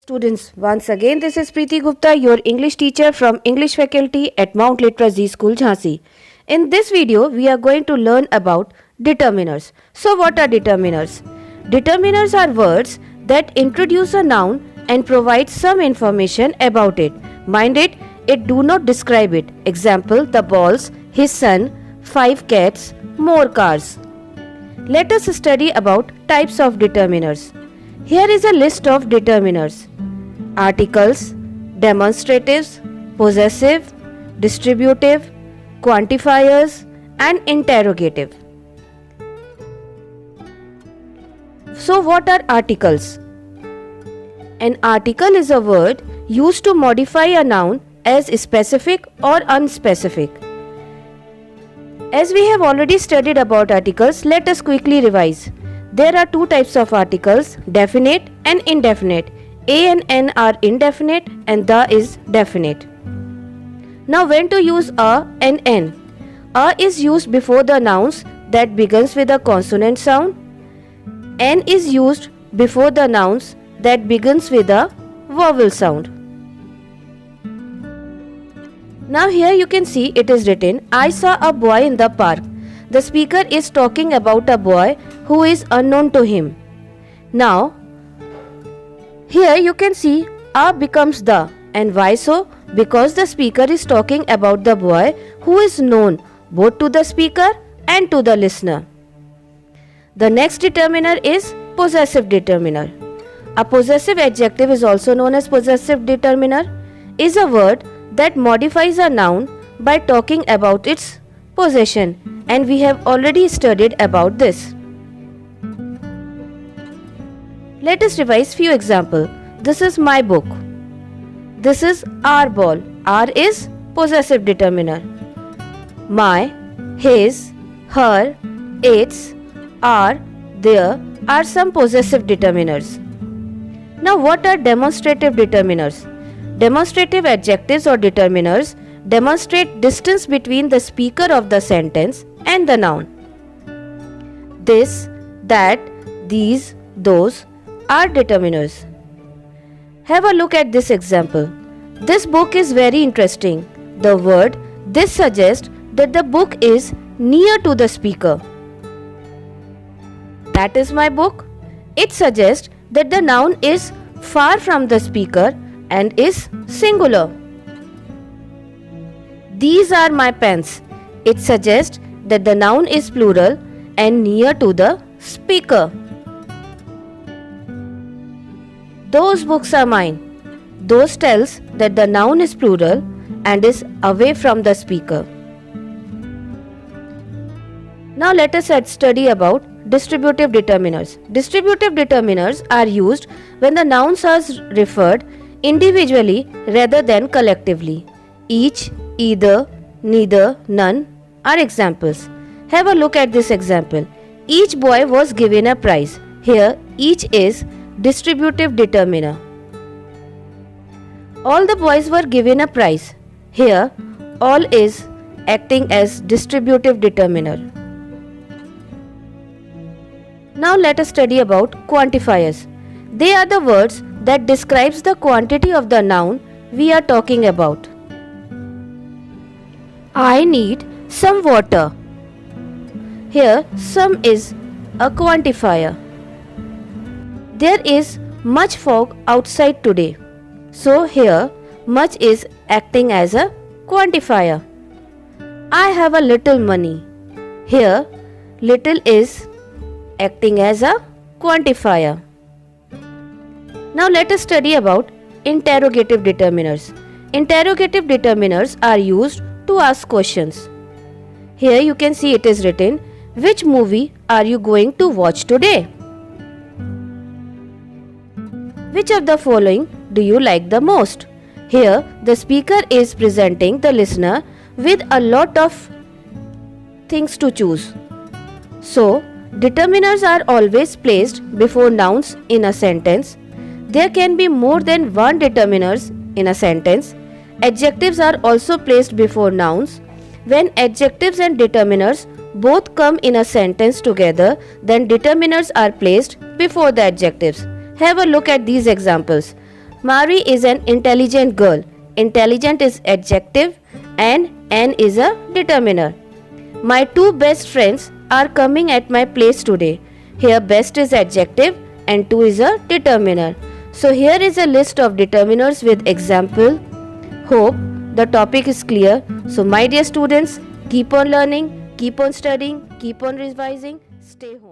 Students, once again this is Preeti Gupta, your English teacher from English faculty at Mount Litra Z School, Jhansi. In this video, we are going to learn about determiners. So what are determiners? Determiners are words that introduce a noun and provide some information about it. Mind it do not describe it. Example, the balls, his son, 5 cats, more cars. Let us study about types of determiners. Here is a list of determiners: articles, demonstratives, possessive, distributive, quantifiers, and interrogative. So what are articles? An article is a word used to modify a noun as specific or unspecific. As we have already studied about articles, let us quickly revise. There are two types of articles, definite and indefinite. A and N are indefinite and the is definite. Now when to use a and N? A is used before the nouns that begins with a consonant sound. N is used before the nouns that begins with a vowel sound. Now here you can see it is written, I saw a boy in the park. The speaker is talking about a boy who is unknown to him. Now, here you can see a becomes the, and why so? Because the speaker is talking about the boy who is known both to the speaker and to the listener. The next determiner is possessive determiner. A possessive adjective is also known as possessive determiner, is a word that modifies a noun by talking about its possession, and we have already studied about this. Let us revise few examples. This is my book. This is our ball. Our is possessive determiner. My, his, her, its, our, their are some possessive determiners. Now what are demonstrative determiners? Demonstrative adjectives or determiners demonstrate distance between the speaker of the sentence and the noun. This, that, these, those are determiners. Have a look at this example. This book is very interesting. The word this suggests that the book is near to the speaker. That is my book. It suggests that the noun is far from the speaker and is singular. These are my pens. It suggests that the noun is plural and near to the speaker. Those books are mine. Those tells that the noun is plural and is away from the speaker. Now let us study about distributive determiners. Distributive determiners are used when the nouns are referred individually rather than collectively. Each, either, neither, none are examples. Have a look at this example. Each boy was given a prize. Here, each is distributive determiner. All the boys were given a prize. Here, all is acting as distributive determiner. Now let us study about quantifiers. They are the words that describes the quantity of the noun we are talking about. I need some water. Here, some is a quantifier. There is much fog outside today. So here, much is acting as a quantifier. I have a little money. Here, little is acting as a quantifier. Now let us study about interrogative determiners. Interrogative determiners are used to ask questions. Here you can see it is written, which movie are you going to watch today? Which of the following do you like the most? Here the speaker is presenting the listener with a lot of things to choose. So determiners are always placed before nouns in a sentence. There can be more than one determiners in a sentence. Adjectives are also placed before nouns. When adjectives and determiners both come in a sentence together, then determiners are placed before the adjectives. Have a look at these examples. Mari is an intelligent girl. Intelligent is adjective and N is a determiner. My two best friends are coming at my place today. Here best is adjective and two is a determiner. So here is a list of determiners with example. Hope the topic is clear. So my dear students, keep on learning, keep on studying, keep on revising, stay home.